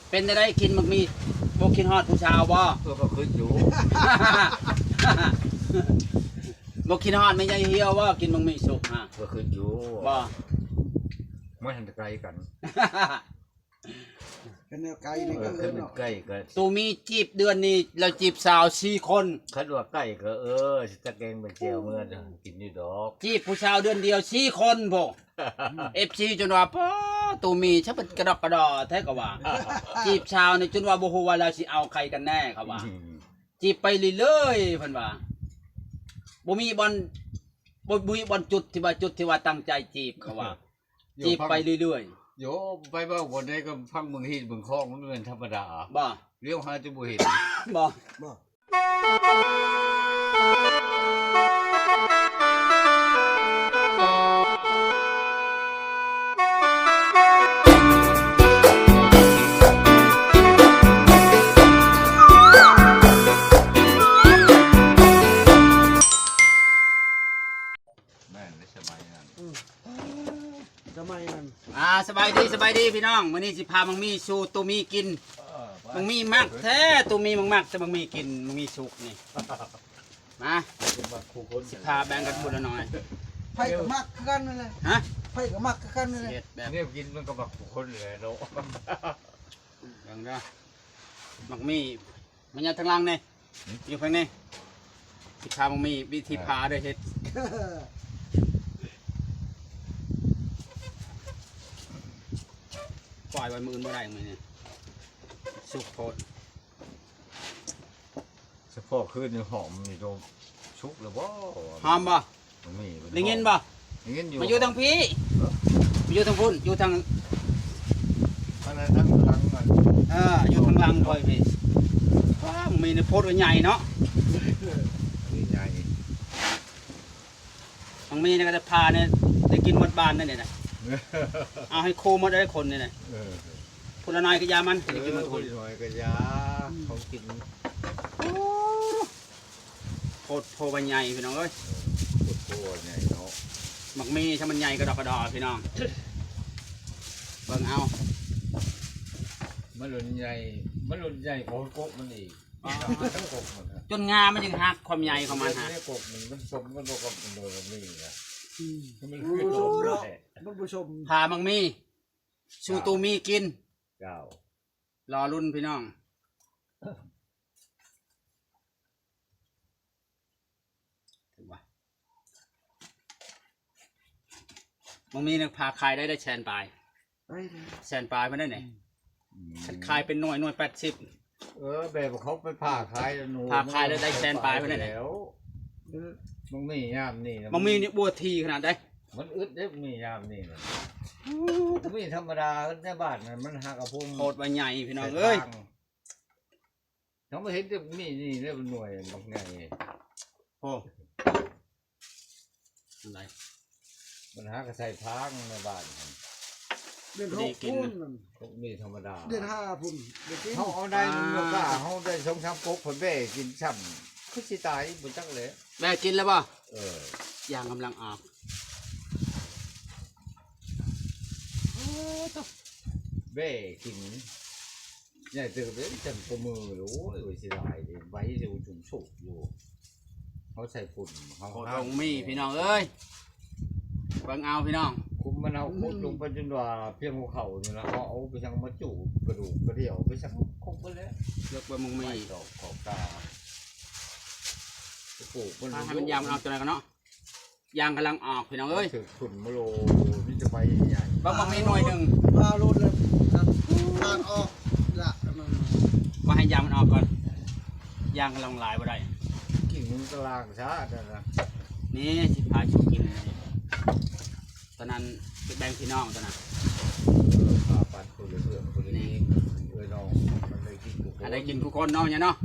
เป็นได้กินมักมีบ่กินฮอดผู้ชาวบ่ ก็ขึ้นอยู่ บ่กินฮอดไม่ใช่เหี่ยวบ่กินมักมีสุกฮะ ก็ขึ้นอยู่ บ่ ไม่ทันไกลกัน เป็นแนวไกลนี่ก็ ขึ้นใกล้ก็ ตูมีจีบเดือนนี้เราจีบสาว4คน คัดว่าใกล้ก็จะแกงเป็นเจียวเมื่อกินอยู่ดอก จีบผู้ชาวเดือนเดียว4คนบ่ FC จนว่าป้อตูมีชักเป็นกระดอกกระดอแท้ก็ว่า จีบชาวนี่จนว่าบ่ฮู้ว่าเราสิเอาใครกันแน่ครับว่า จีบไปเรื่อยๆเพิ่นว่าบ่มีบอลบ่มีบอลจุดที่ว่าตั้งใจจีบเขาว่า จีบไปเรื่อย โยไปบ้านวันใดก็พังเมืองฮีดเมืองคลองมันเป็นธรรมดา ๆบ่ เลี้ยวหาจะบ่เห็น บ่ บ่ แม่นในสมัยนั้น สมัยนั้น สบายดีพี่น้องมื้อนี้สิพามังมีสู่ตูมีกินมังมีมักแท้ตูมีมักแต่มังมีกินมังมีสุกนี่มาสิพาแบ่งกันพูดละหน่อย ไผก็มักคือกันนั่นแหละ ฮะ ไผก็มักคือกันนั่นแหละ เฮ็ดแบบ เนี่ยกินมันก็บักคนเลยเนาะ เบิ่งเด้อมักมีมันอยู่ทางล่างนี่อยู่ข้างนี้สิพามังมีวิธีพาเด้อเฮ็ดปล่อยไว้มื้ออื่นบ่ได้มื้อนี้สุกโพด เฉพาะคืนนี่หอมนี่โดนชุกแล้วบ่ หอมบ่ มันมี ได้ยินบ่ ได้ยินอยู่ มาอยู่ทางพี่มาอยู่ทางพุ่นอยู่ทาง อันนั้นทั้งมัน อยู่ทางหลังคอยพี่ว้าวมีในโพดใหญ่เนาะ นี่ใหญ่ บางมีเนี่ยก็จะพาเนี่ยได้กินหมดบ้านนั่นเนี่ยนะเอาให้โคหมดได้คนเนี่ยนะพลนายก็ยามันได้กินหมดคน หน่อยก็ยาเขากิน โพดโพใบใหญ่พี่น้องเอ้ย โคตรใหญ่เนาะ มักมีถ้ามันใหญ่กระดอกกระดอพี่น้องเบิ่งเอา มันหล่นใหญ่ของกบมันอีกทั้งกบมัน จนงามันยังหักความใหญ่ของมันฮะ เนี่ยกบมันสมกันกับมันโดนมันนี่นะมัน มัน คือ ผู้ช ส ม ม เนาะ แหละ มันผู้ชม พามังมีชูตูมีกิน เจ้าร อรุ่นพี่น้องถึงว่ามังมีเนี่ยพาขายได้แชนปลาย ไปเลย แชนปลายมาได้ไหนฉันขายเป็นหน่วย80แบบเขาไปผ่าคายหนู ผ่าคายแล้วได้แสนปลายไปไหน แล้วมันมียามนี่ มังมีนี่บัวทีขนาดได้ มันอึดได้มียามนี่มันมีธรรมดาในบ้านมันหักกระพุ้ง โคตรว่าใหญ่พี่น้องเอ้ย เขาไม่เห็นจะมีนี่เรียกหน่วยบางไง โอ้อะไร มันหักกระใส่พังในบ้าน เดือนหกพุ่นนั่น ก็มีธรรมดา เดือนห้าพุ่นเดือนที่ เขาเอาได้ลูกก็เขาได้สองสามก๊กผลเบ้กินช่ำคือสิตายบุญจักเลย แม่กินแล้วป่ะ Ờ. ยางกำลังออก เบ้กินใหญ่ตื่นเลยจังกมือรู้โอ้ยสิตายดิไว้เร็วจุ่มฉุกอยู่เขาใส่ฝุ่นเขา โคตรมีพี่น้องเอ้ยเบิ่งเอาพี่น้อง คุมมันเอาคุดลงไปจนว่าเพียงหัวเข่านี่นะเขาเอาไปช่างมาจู่กระดูกกระเดี่ยวไปช่างคงไปแล้ว เลือกเบิ่งมังมี ไม่ดอกขอบตาปลูกมัน ให้มันยางมันออกตัวไหนกันเนาะยางกำลังออกพี่น้องเอ้ย ถึงฝุ่นมะโลนี่จะไปใหญ่ เบิ่งมังมีหน่วยหนึ่ง พารถเลยครับทางออกละมัน ว่าให้ยางมันออกก่อนยางกำลังหลายบ่ได้ กิ่งมันกลางช้าแต่นะ นี่สิพาชูกินตอนนั้นไปแบ่งพี่น้องตอนนั้น ปลาปัดคนละเรื่องคนละนี้เลยน้องมันเลยกินกุก ให้ได้กินทุกคนเนาะเนี่ยเนาะ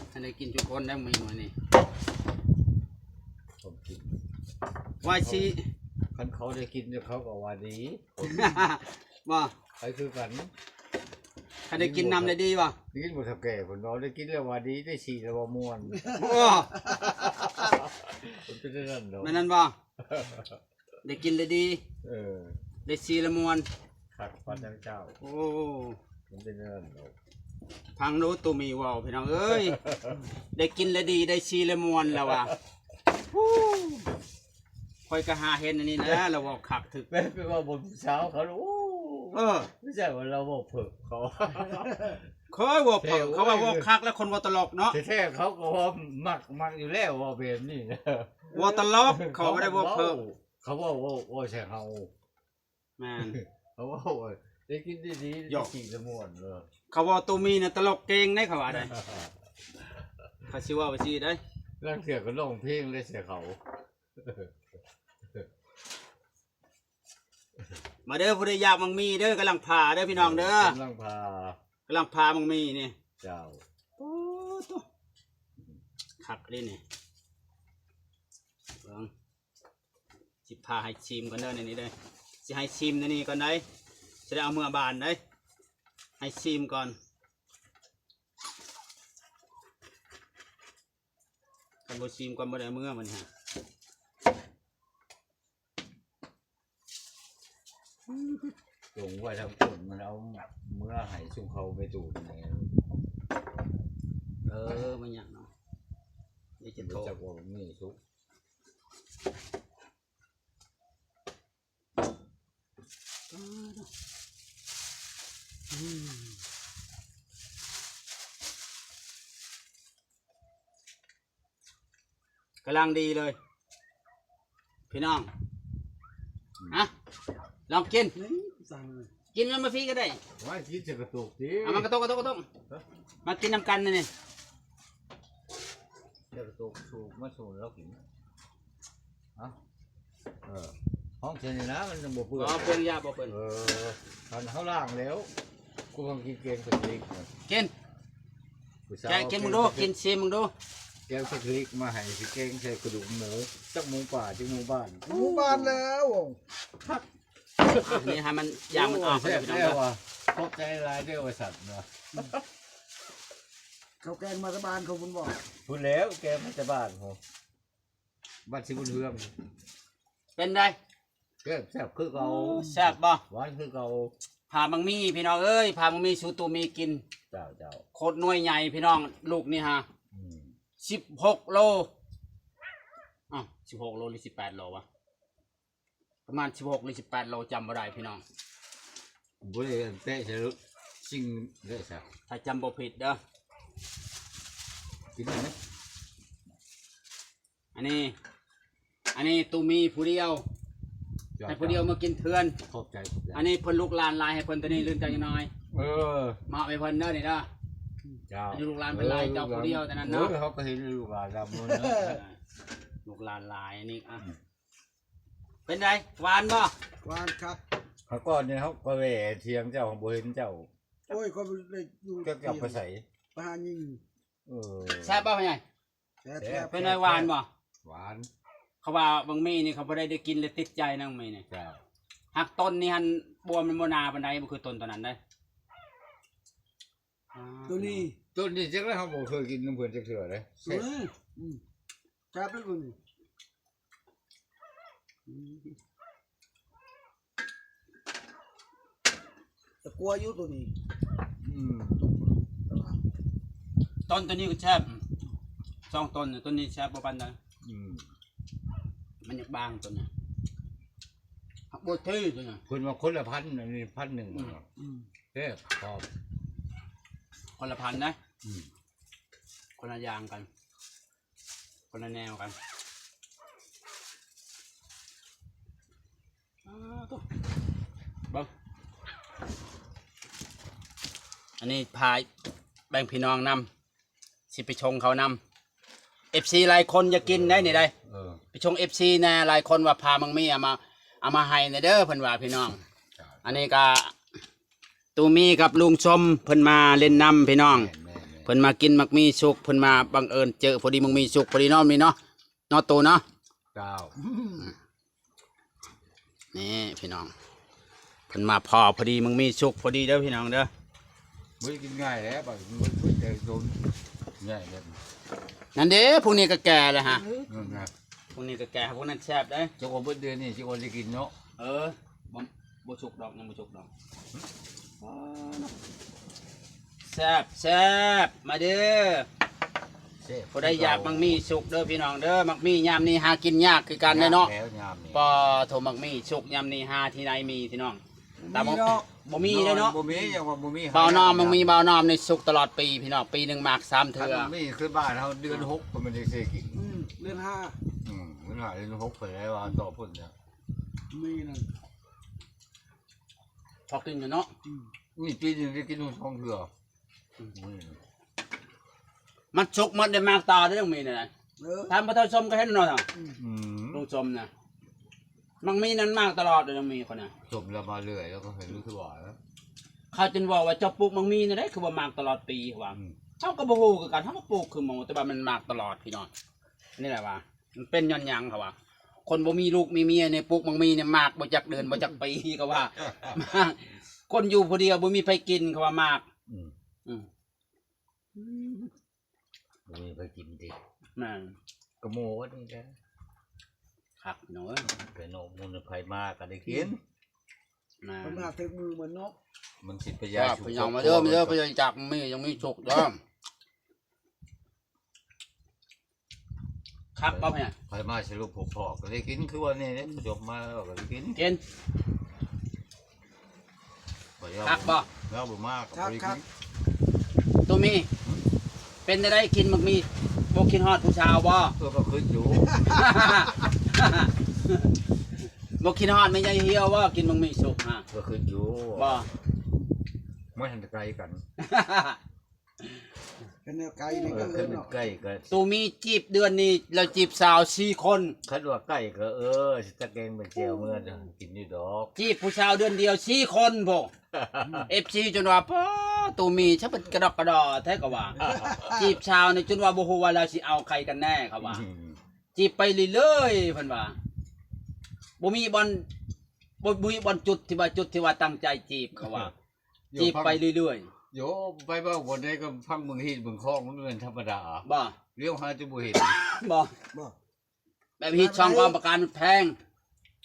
ให้ได้กินทุกคนได้มีหน่วยนี่ ผมกิน ว่าสิ คันเขาได้กินเขาก็ว่าดี ว่า ใครคือกัน ให้ได้กินน้ำได้ดีป่ะ ได้กินหมดทับแก่คนเราได้กินแล้วว่าดีได้ฉี่แล้วว่าม่วน โอ้ มันเป็นนั่นเนาะ แม่นั่นป่ะได้กินได้ดี เออ ได้ซีละมวน ขัดฟันทั้งเจ้า โอ้ มันเป็นเรื่องหรอก พังรู้ตูมีเว้าพี่น้องเอ้ย ได้กินและดีได้ชีและมวนแล้วว่ะฮู้คอยก็หาเห็นอันนี้นะเราบอกคักถึก แม่เป็นว่าบนเช้าเขาโอ้ เออ ไม่ใช่ว่าเราบอกเผิกเขา เคยบอกเพิ่นเขาว่าบอกคักแล้วคนว่าตลกเนาะ แท้ๆเขาก็ว่ามักอยู่แล้วว่าแบบนี้นะ ว่าตลกเขาไม่ได้บอกเพิ่ม เขาว่าใช่เขา แม่น เขาว่าได้กินดีๆ หยอก กินสมวนเลย เขาว่าตูมีน่ะตลกเก่งได้เขาว่าได้เขาสิว่าไปสิได้ ร่างเสียก็ร้องเพลงเลยเสียเขา มาเด้อผู้ใดอยากมังมีเด้อกำลังพาเด้อพี่น้องเด้อก ำลังพาก ำลังพามังมีนี่ เจ้า โอ้ตัวคักเลยนี่เบิ่งสิพาให้ชิมกันเด้อในนี้เด้อสิให้ชิมในนี้ก่อนได้จะได้เอาเมื่อบานได้ให้ชิมก่อนกันบ่ชิมก่อนบ่ได้เมื่อมันฮะ จงไว้ทำคนมันเอาเมื่อใหายชุมเขาไปตูดไง มันอย่างเนาะนี่จะโต รู้จักว่านี่ชุก กำลังดีเลย พี่น้องอะลองกิน นี่สั่งเลย กินมันมาฟรีก็ได้ ว่าคิดจะกระตุกดิ เอามันกระต้มมากินน้ำกันนี่ จะกระตุกสูบมาสูบแล้วกินห้องเชนนะมันจะบวกเพื่อ บ่เพิ่นยาบ่เพิ่น ตอนเขาล่างแล้วกูกำลังกินเกงสลิก กินแกกินมึงดูกินชิมมึงดู แกงสลิกมาให้สิเกงใส่กระดูกหมูจักหมูป่าจักหมูบ้าน หมู่บ้านแล้วโอ้ อ่ะนี่ให้มันยางมันออกไป แซ่ เลย บ พี่น้อง แล้ เด้ ว อ ว่ะพบใจร้ายเด้อว่าสัตว์เนาะ เขาแกงมาตะบานเขาบุญบอก พูดแล้วแกมาจากบ้านผมบ้านสิบุญเฮือง เป็นไง แกแซ่บคือเก่า แซ่บบ่ หวานคือเก่า พามังมีพี่น้องเอ้ยพามังมีสู่ตูมีกิน เจ้า โคตรหน่วยใหญ่พี่น้องลูกนี่ฮะ อืม 16 โลอ้าว16 โลหรือ18 โลวะประมาณ16หรือ18 โลจำบ่ได้พี่น้อง บุรีเตะเสือสิ่งเด้อสัก ถ้าจำบ่ผิดเด้อ กินได้ไหม อันนี้ตูมีผู้เดียวให้ผู้เดียวมากินเทือน ขอบใจ อันนี้เพิ่นลูกหลานลายให้เพิ่นตัวนี้ลืมใจน้อย เออ มาเอาไปเพิ่นเด้อนี่เด้อ เจ้า อันนี้ลูกหลานเป็นลายเจ้าผู้เดียวแต่นั้นเนาะ เขาก็เห็นลูกหลานดำเลยนะ ลูกหลานลายอันนี้อ่ะเป็นไงหวานบ่ วานครับ เขาก่อนเนี่ยเขาก็แหวเทียงเจ้าของบุเห็นเจ้า โอ้ยเขาเลยอยู่ ก็กลับไปใส่ ประหารยิง เออ แซ่บบ่พ่อใหญ่ แซ่บ เป็นไงหวานบ่ หวาน เขาว่าบางมีนี่เขาบ่ได้กินเลยติดใจนั่งมีนี่ เจ้า หักต้นนี่หันบัวมันบ่นาปานใดบ่คือต้นตัวนั้นได้ ตัวนี้ ต้นนี้จังแล้วเขาบอกเคยกินน้ำเพื่อนจักเถื่อเลย แซ่บเลยตัวนี้ตะกัวอยู่ตัวนี้ อืม ต้นตัวนี้ก็แซ่บสองต้นต้นนี้แซ่บบ่ปานใด อืม มันอยากบางต้นน่ะหักบ่ทื่อตัวน่ะ คนมาคนละพันอันนี้1,000เด้อขอบ คนละพันนะ อืม คนละอย่างกัน คนละแนวกันตัวเบิ้งอันนี้พายแบ่งพี่น้องนำสิไปชงเขานำ FC หลายคนจะกินได้นี่ได้ เออ ไปชง FC แน่หลายคนว่าพามังมีเอามาให้ในเด้อเพิ่นว่าพี่น้อง อันนี้ก็ตูมีกับลุงชมเพิ่นมาเล่นน้ำพี่น้อง แม่ เพิ่นมากินมักมีสุกเพิ่นมาบังเอิญเจอพอดีมักมีสุกพอดีเน้องมีเนาะเนาะโตเนาะ เจ้า นี่พี่น้องเพิ่นมาพอพอดีมักมีสุกพอดีเด้อพี่น้องเด้อ ไม่กินง่ายแล้วแบบมันแต่โดนง่ายเลย นั่นเด้พวกนี้ก็แก่แล้วฮะ นั่นนะ พวกนี้ก็แก่พวกนั้นแซ่บได้อ เจ้าของเดือนนี่เจ้าของจะกินเนาะ เออบ่ บ่สุกดอกยังบ่สุกดอกแซ่บแซ่บมาเด้อผู้ใดอยากมักมีสุกเด้อพี่น้องเด้อมักมียามนี้หากินยากคือกันเนาะปอโทมักมีสุกยามนี้หาที่ไหนมีพี่น้องแต่บ่มีเด้อเนาะ บ่มียังว่าบ่มี บ่าวนอมมักมีบ่าวนอมในสุกตลอดปีพี่น้องปีหนึงมาก3เทื่อ มีคือบ้านเฮาเดือน6ก็มันได้สิกิน เดือนห้า มันหาเดือน6ไปแล้วว่าต่อพุ่นเนี่ย มีนั่น พอกินอยู่เนาะ มีปีนึงได้กิน2เทื่อ มันสุกมันได้มากตาได้ต้องมีนี่นะทำบ่ทันชมก็เห็นเนาะลุงชมนะมักมีนั้นมากตลอดเลยต้องมีคนน่ะ จบแล้วมาเรื่อยแล้วก็เห็นรู้สึกว่าแล้ว เขาจนบอกว่าเจ้าปลูกมักมีนี่ได้คือว่ามากตลอดปีว่าเขาก็บ่ฮู้คือกันเขาก็ปลูกคือหมูแต่ว่ามันมากตลอดพี่น้องนี่แหละว่ามันเป็นย้อนหยังเขาว่าคนบ่มีลูกมีเมียเนี่ยปลูกมักมีเนี่ยมากบ่จักเดือนบ่จักปีก็ว่ามากคนอยู่ผู้เดียวบ่มีไผกินเขาว่ามากบ่มีไปกินดิ นั่น กระโมว่านี่แหละ ครับหนู ไปโนมูลไผมาก็ได้กิน นั่ มัน น หาถึงมือมันเนาะ มันสิพ ค ยา รับ ชู พี่น้องมาเด้อมาเด้อพี่น้องจักมียังมีสุกเด้อครับป้าเนี่ย ไผมาสรุปพอก็ได้กินคือว่านี่เนี่ยจบมาแล้วก็ได้กิน กิน ไปเอา ครับบ่ แล้วบ่มาก็บ่ได้กิน ตัวมีเป็นได้กินมักมีบ่กินฮอดผู้ชาวบ่ ก็ขึ้นอยู่ บ่กินฮอดไม่ใช่เหี่ยวว่ากินมักมีสุกฮะ ก็ขึ้นอยู่ บ่ ไม่ทันไกลกัน เป็นแนวไกลนี่ก็ ขึ้น เนาะ ใกล้ก็ ตัวมีจีบเดือนนี้เราจีบสาว4คน คันว่าใกล้ก็สิตะแกงเป็นแจวเมื่อกินอยู่ดอก จีบผู้สาวเดือนเดียว4คนบ่ FC จนว่าป้อตัวมีชะเป็นกระดอกกระดอแท้ก็ว่า จีบชาวนี่จนว่าบ่ฮู้ว่าเราสิเอาใครกันแน่ครับว่า จีบไปเรื่อยๆเพิ่นว่าบ่มีบอลบ่มีบอลจุดที่ว่าตั้งใจจีบเขาว่า จีบไปเรื่อย โยไปบ้าบนได้ก็พังเมืองฮีดเมืองคลองมันเป็นธรรมดา ๆบ่ เลี้ยวหาจะบ่เห็น บ่ บ่ แบบฮีช่องกองประกันแพง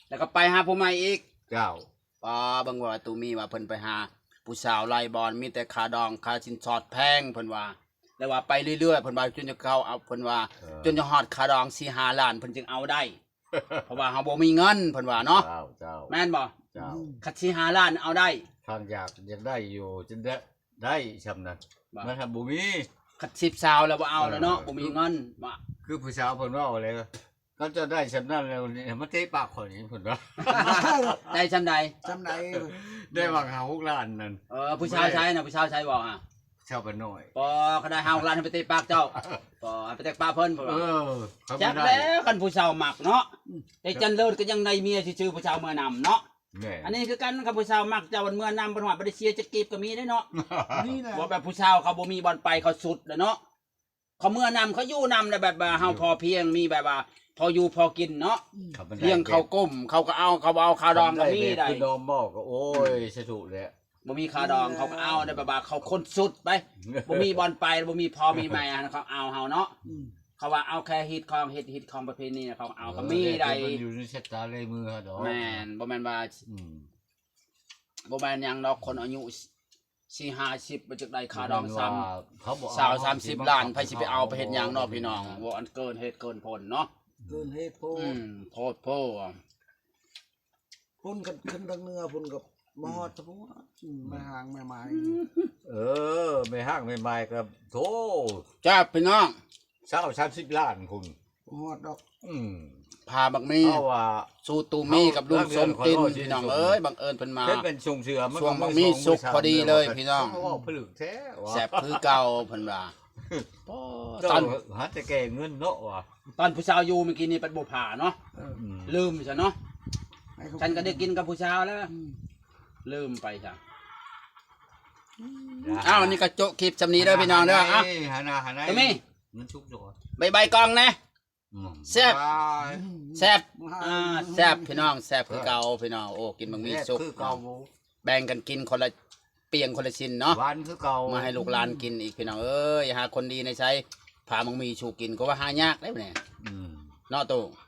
แล้วก็ไปหาผู้ใหม่อีก เจ้า ป้าบางว่าตูมีว่าเพิ่นไปหาผู้สาวไล่บอลมีแต่ค่าดองค่าสินสอดแพงเพิ่นว่าแล้วว่าไปเรื่อยๆเพิ่นว่าจนจะเข้าเอาเพิ่นว่า จนจะฮอดค่าดอง4-5 ล้านเพิ่นจึงเอาได้ เพราะว่าเฮาบ่มีเงินเพิ่นว่าเนาะ เจ้า แม่นบ่ เจ้า คัด4-5 ล้านเอาได้ ทางอยากได้อยู่จนได้ชำนั้น บ่ มันทำบ่มี คัด10สาวแล้วบ่เอาแล้วเนาะบ่มีเงินบ่ คือผู้สาวเพิ่นว่าอะไรก็จะได้ชำนั้นแล้วนี่มาเตะปากข่อยนี่เพิ่นว่า ได้ซำใด จำได้ ได้วางหา6ล้านนั่น ผู้ชายใช้น่ะผู้ชายใช้บ่อ่ะ ชาวบ้านน้อย ปอเขาได้5ล้านให้ไปเตะปากเจ้าปอให้ไปเตะปากเพิ่นบ่ เขา จั ไม่ ก ได้ แล้วคันผู้ชาวมักเนาะแต่จันเลิศก็ยังได้เมียชื่อผู้ชาวเมื่อนำเนาะ แม่ อันนี้คือกันกับผู้ชาวมักเจ้าวันเมื่อนำบ่ฮอดบ่ได้เสียจักกีบก็มีได้เนาะ นี่แหละ ว่าแบบผู้ชาวเขาบ่มีบอลไปเขาสุดเนาะเขาเมื่อนำเขาอยู่นำแต่แบบว่าเฮาพอเพียงมีแบบว่าพออยู่พอกินเนาะเลี้ยงเขาก้มเขาก็เอาเขาเอาคาดองก็มีได้ คือดอมบอกก็โอ้ยสะดุเลย บ่มีคาดองเขาก็เอาได้แบบว่าเขาคนสุดไปบ่มีบอลไปบ่มีพอมีแม่เขาเอาเฮาเนาะเขาว่าเอาแค่ฮิตของฮิตของประเพณีเขาเอาก็มีได้ มันอยู่ในชะตาเลยมือฮะดอก แม่นบ่แม่นว่าบ่แม่นหยังดอกคนอายุ40-50บ่จักได้คาดองซ้ำ เขาบอก 30ล้านไผสิไปเอาไปเฮ็ดหยังเนาะพี่น้องบ่อันเกินเหตุเกินผลเนาะ เกินเหตุโพ โพดโพ พุ่นกันขึ้นทางเหนือพุ่นกับมอดตะพุมาหางแม่ไม้ ไม่ห้างไม่ไม้กับโธ่ จ้าพี่น้อง 30 ล้านคุณ มอดดอก พาบักมี เพราะว่า สู่ตูมีกับลุงสมกินพี่น้องเอ้ยบังเอิญเพิ่นมา เป็นชงเสือ ช่วงบักมีสุกพอดีเลยพี่น้อง เขาบอกผลึกแท้ แซ่บคือเก่าเพิ่นว่าต ต อ อน นหาจะแก่เงินเนาะว่ะ ตอนผู้สาวอยู่เมื่อกี้นี่เป็นบ่ผ่าเนาะลืมซะเนาะฉันก็ได้กินกับผู้สาวแล้วลืมไปจ้ะอ้าวนี่ก็โจ๊ะคลิปจำนี้เด้อพี่น้องเด้ออ่ะ หานา ตะมี่ มันชุกอยู่ ใบกองนะ แซ่บ แซ่บแซ่บพี่น้องแซ่บคือเก่าพี่น้องโอ้กินบักมีสุก คือเก่า แบ่งกันกินคนละเปียงคนละชิ้นเนาะ หวานคือเก่า มาให้ลูกหลานกินอีกพี่น้องเอ้ยหาคนดีในใช้พามังมีชูกินก็ว่าหายากได้ปะเนี่ยเนาะตู่ แ